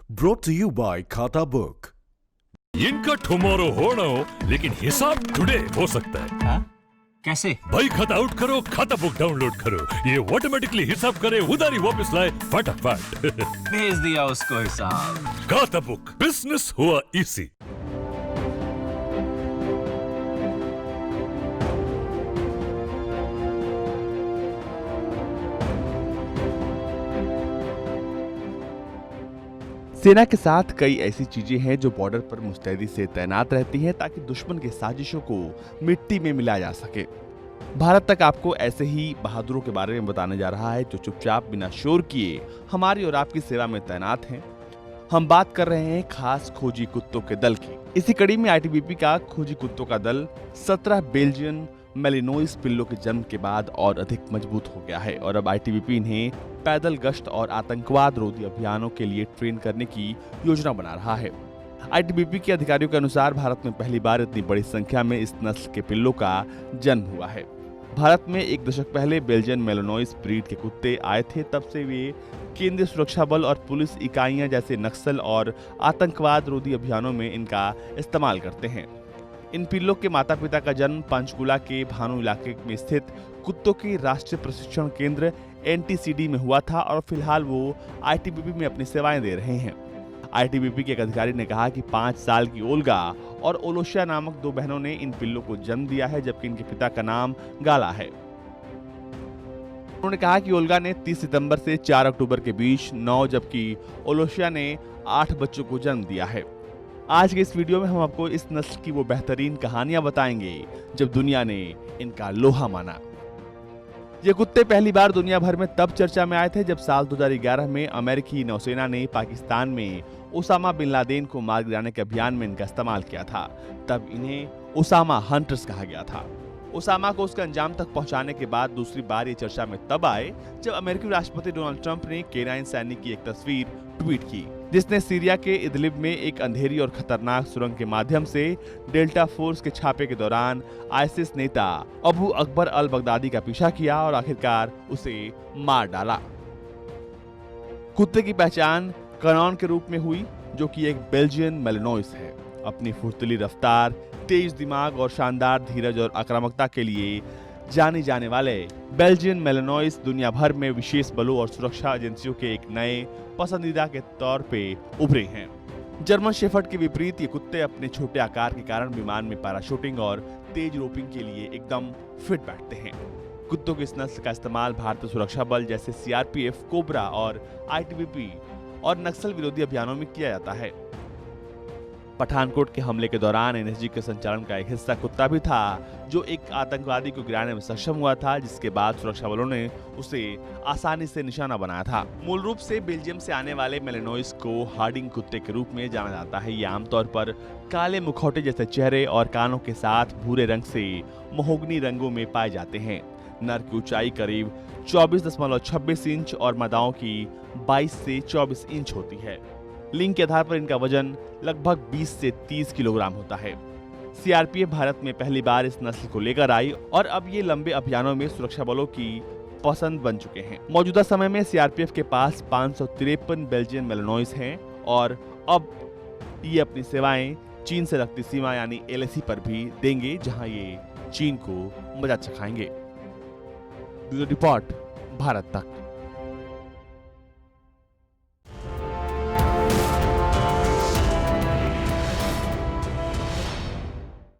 Brought to you by खाता book. इनका tomorrow होना हो लेकिन हिसाब टुडे हो सकता है। हाँ? कैसे? भाई खाता आउट करो, खाता बुक डाउनलोड करो, ये ऑटोमेटिकली हिसाब करे, उधारी वापस लाए फटाफट। भेज दिया उसको हिसाब। खाता बुक, बिजनेस हुआ इजी। सेना के साथ कई ऐसी चीजें हैं जो बॉर्डर पर मुस्तैदी से तैनात रहती हैं ताकि दुश्मन की साजिशों को मिट्टी में मिलाया जा सके। भारत तक आपको ऐसे ही बहादुरों के बारे में बताने जा रहा है जो चुपचाप बिना शोर किए हमारी और आपकी सेवा में तैनात हैं। हम बात कर रहे हैं खास खोजी कुत्तों के दल की। इसी कड़ी में आईटीबीपी का खोजी कुत्तों का दल 17 बेल्जियन मेलिनोइस पिल्लों के जन्म के बाद और अधिक मजबूत हो गया है और अब आईटीबीपी इन्हें पैदल गश्त और आतंकवाद रोधी अभियानों के लिए ट्रेन करने की योजना बना रहा है। आईटीबीपी के अधिकारियों के अनुसार भारत में पहली बार इतनी बड़ी संख्या में इस नस्ल के पिल्लों का जन्म हुआ है। भारत में एक दशक पहले बेल्जियन मेलिनोइस ब्रीड के कुत्ते आए थे, तब से वे केंद्रीय सुरक्षा बल और पुलिस इकाइयां जैसे नक्सल और आतंकवाद रोधी अभियानों में इनका इस्तेमाल करते हैं। इन पिल्लों के माता पिता का जन्म पंचकुला के भानु इलाके में स्थित कुत्तों के राष्ट्रीय प्रशिक्षण केंद्र एनटीसीडी में हुआ था और फिलहाल वो आईटीबीपी में अपनी सेवाएं दे रहे हैं। आईटीबीपी के एक अधिकारी ने कहा कि 5 साल की ओल्गा और ओलोशिया नामक 2 बहनों ने इन पिल्लों को जन्म दिया है, जबकि इनके पिता का नाम गाला है। उन्होंने कहा कि ओल्गा ने 30 सितंबर से 4 अक्टूबर के बीच 9 जबकि ओलोशिया ने 8 बच्चों को जन्म दिया है। आज के इस वीडियो में हम आपको इस नस्ल की वो बेहतरीन कहानियां बताएंगे जब दुनिया ने इनका लोहा माना। ये कुत्ते पहली बार दुनिया भर में तब चर्चा में आए थे जब साल 2011 में अमेरिकी नौसेना ने पाकिस्तान में ओसामा बिन लादेन को मार गिराने के अभियान में इनका इस्तेमाल किया था। तब इन्हें ओसामा हंटर्स कहा गया था। ओसामा को उसके अंजाम तक पहुंचाने के बाद दूसरी बार ये चर्चा में तब आए जब अमेरिकी राष्ट्रपति डोनाल्ड ट्रंप ने केनाइन सैनिक की एक तस्वीर ट्वीट की, जिसने सीरिया के इदलिब में एक अंधेरी और खतरनाक सुरंग के माध्यम से डेल्टा फोर्स के छापे के दौरान आईसिस नेता अबू अकबर अल बगदादी का पीछा किया और आखिरकार उसे मार डाला। कुत्ते की पहचान कनॉन के रूप में हुई, जो कि एक बेल्जियन मेलिनोइस है। अपनी फुर्तीली रफ्तार, तेज दिमाग और शानदार धीरज और आक्रामकता के लिए जाने जाने वाले बेल्जियन मेलिनोइस दुनिया भर में विशेष बलों और सुरक्षा एजेंसियों के एक नए पसंदीदा के तौर पे उभरे हैं। जर्मन शेफर्ड के विपरीत ये कुत्ते अपने छोटे आकार के कारण विमान में पैराशूटिंग और तेज रोपिंग के लिए एकदम फिट बैठते हैं। कुत्तों की इस नस्ल का इस्तेमाल भारतीय सुरक्षा बल जैसे सीआरपीएफ, कोबरा और आईटीबीपी और नक्सल विरोधी अभियानों में किया जाता है। पठानकोट के हमले के दौरान एनएसजी के संचालन का एक हिस्सा कुत्ता भी था, जो एक आतंकवादी को गिराने में सक्षम हुआ था, जिसके बाद सुरक्षा बलों ने उसे आसानी से निशाना बनाया था। मूल रूप से बेल्जियम से आने वाले मेलिनोइस को हार्डिंग कुत्ते के रूप में जाना जाता है। ये आमतौर पर काले मुखौटे जैसे चेहरे और कानों के साथ भूरे रंग से महोगनी रंगों में पाए जाते हैं। नर की ऊंचाई करीब 24.26 इंच और मादाओं की 22 से 24 इंच होती है। लिंग के आधार पर इनका वजन लगभग 20 से 30 किलोग्राम होता है। सीआरपीएफ भारत में पहली बार इस नस्ल को लेकर आई और अब ये लंबे अभियानों में सुरक्षा बलों की पसंद बन चुके हैं। मौजूदा समय में सीआरपीएफ के पास 553 बेल्जियन मेलिनोइस हैं और अब ये अपनी सेवाएं चीन से लगती सीमा यानी एलएसी पर भी देंगे, जहां ये चीन को मजा चखाएंगे। ब्यूरो रिपोर्ट, भारत तक।